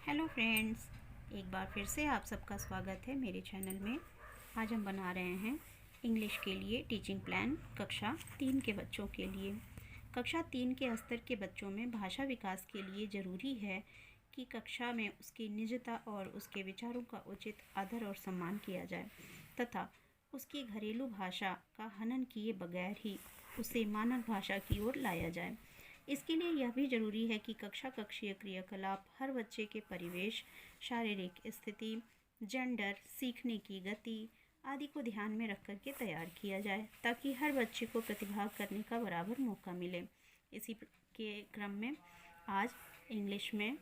Hello friends, एक बार फिर से आप सबका स्वागत है मेरे चैनल में। आज हम बना रहे हैं इंग्लिश के लिए टीचिंग प्लान कक्षा 3 के बच्चों के लिए। कक्षा 3 के स्तर के बच्चों में भाषा विकास के लिए ज़रूरी है कि कक्षा में उसकी निजता और उसके विचारों का उचित आदर और सम्मान किया जाए तथा उसकी घरेलू भाषा का हनन किए बगैर ही उसे मानक भाषा की ओर लाया जाए। इसके लिए यह भी ज़रूरी है कि कक्षा कक्षीय क्रियाकलाप हर बच्चे के परिवेश, शारीरिक स्थिति, जेंडर, सीखने की गति आदि को ध्यान में रख कर के तैयार किया जाए ताकि हर बच्चे को प्रतिभाग करने का बराबर मौका मिले। इसी के क्रम में आज इंग्लिश में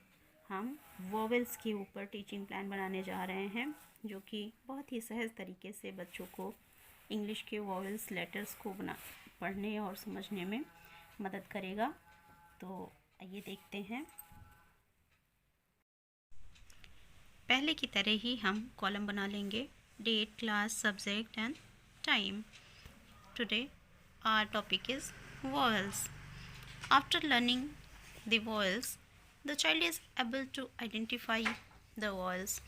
हम वॉवेल्स के ऊपर टीचिंग प्लान बनाने जा रहे हैं, जो कि बहुत ही सहज तरीके से बच्चों को इंग्लिश के वॉवेल्स लेटर्स को पढ़ने और समझने में मदद करेगा। तो आइए देखते हैं। पहले की तरह ही हम कॉलम बना लेंगे, date, class, subject and time. Today our topic is vowels. After learning the vowels, the child is able to identify the vowels.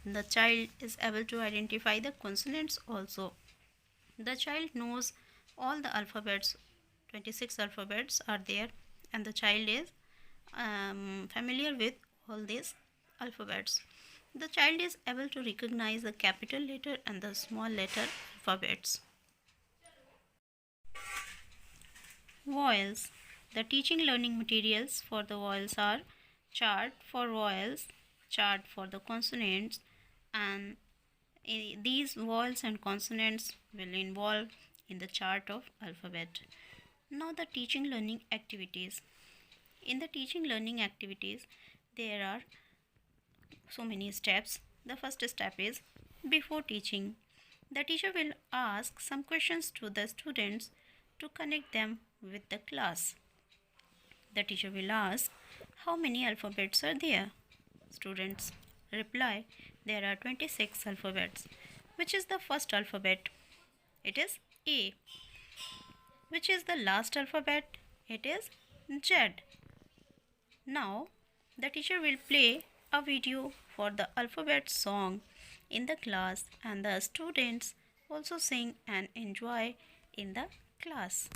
The child is able to identify the consonants also. The child knows all the alphabets. 26 alphabets are there, and the child is familiar with all these alphabets. The child is able to recognize the capital letter and the small letter alphabets. Vowels. The teaching learning materials for the vowels are chart for vowels, chart for the consonants, and these vowels and consonants will involve in the chart of alphabet. Now the teaching learning activities. In the teaching learning activities, there are so many steps. The first step is before teaching. The teacher will ask some questions to the students to connect them with the class. The teacher will ask, how many alphabets are there? Students reply, there are 26 alphabets. Which is the first alphabet? It is A. Which is the last alphabet? It is Z. Now, the teacher will play a video for the alphabet song in the class, and the students also sing and enjoy in the class.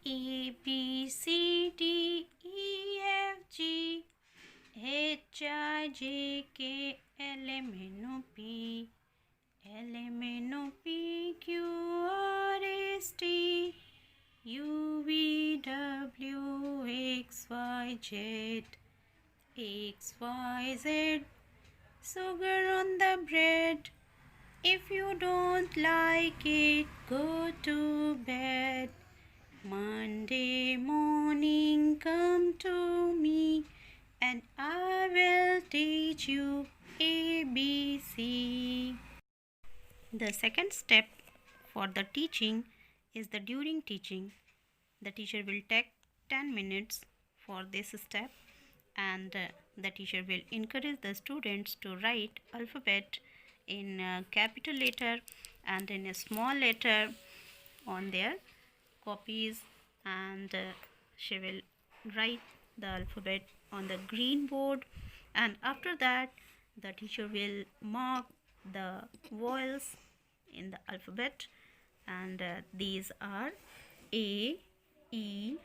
A, B, C, D, E, F, G, H, I, J, K, L, M, N, O, P, L, M, N, O, P, Q, R, S, T, U, V, W, X, Y, Z, X, Y, Z. Sugar on the bread. If you don't like it, go to bed. Monday morning, come to me, and I will teach you ABC. The second step for the teaching is the during teaching. The teacher will take 10 minutes for this step, and the teacher will encourage the students to write alphabet in capital letter and in a small letter on their copies, and she will write the alphabet on the green board, and after that the teacher will mark the vowels in the alphabet, and these are A, E,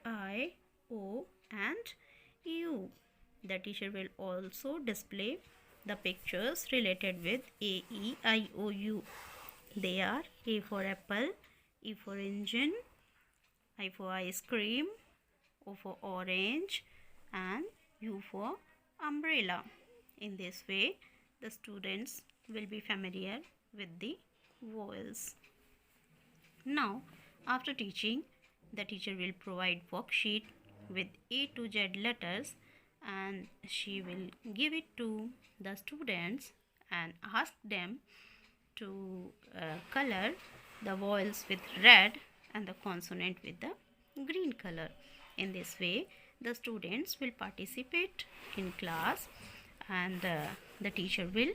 I, O and U. The teacher will also display the pictures related with A, E, I, O, U. They are A for apple, E for engine, I for ice cream, O for orange, and U for umbrella. In this way, the students will be familiar with the vowels. Now, after teaching, the teacher will provide worksheet with A to Z letters, and she will give it to the students and ask them to color the vowels with red and the consonant with the green color. In this way, the students will participate in class, and the teacher will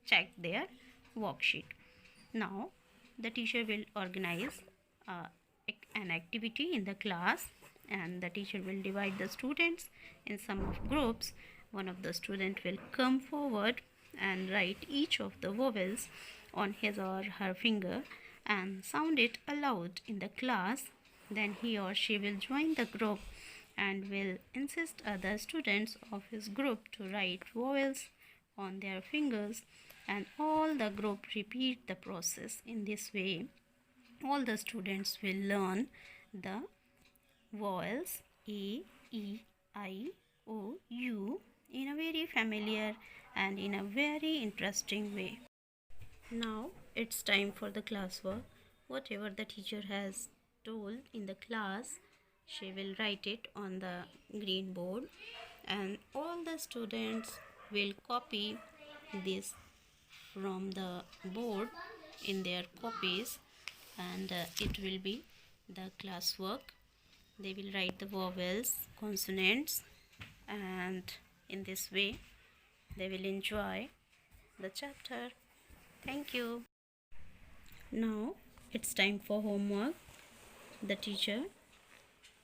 check their worksheet. Now, the teacher will organize an activity in the class, and the teacher will divide the students in some of groups. One of the student will come forward and write each of the vowels on his or her finger and sound it aloud in the class. Then he or she will join the group and will insist other students of his group to write vowels on their fingers, and all the group repeat the process. In this way, all the students will learn the vowels A, E, I, O, U in a very familiar and in a very interesting way. Now it's time for the classwork. Whatever the teacher has told in the class, she will write it on the green board, and all the students will copy this from the board in their copies, and it will be the classwork. They will write the vowels, consonants, and in this way they will enjoy the chapter. Thank you. Now it's time for homework. The teacher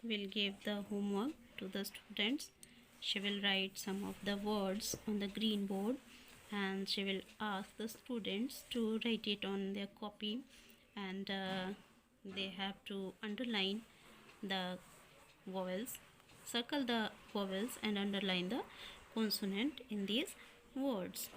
will give the homework to the students. She will write some of the words on the green board, and she will ask the students to write it on their copy, and they have to underline the vowels, circle the vowels and underline the consonant in these words.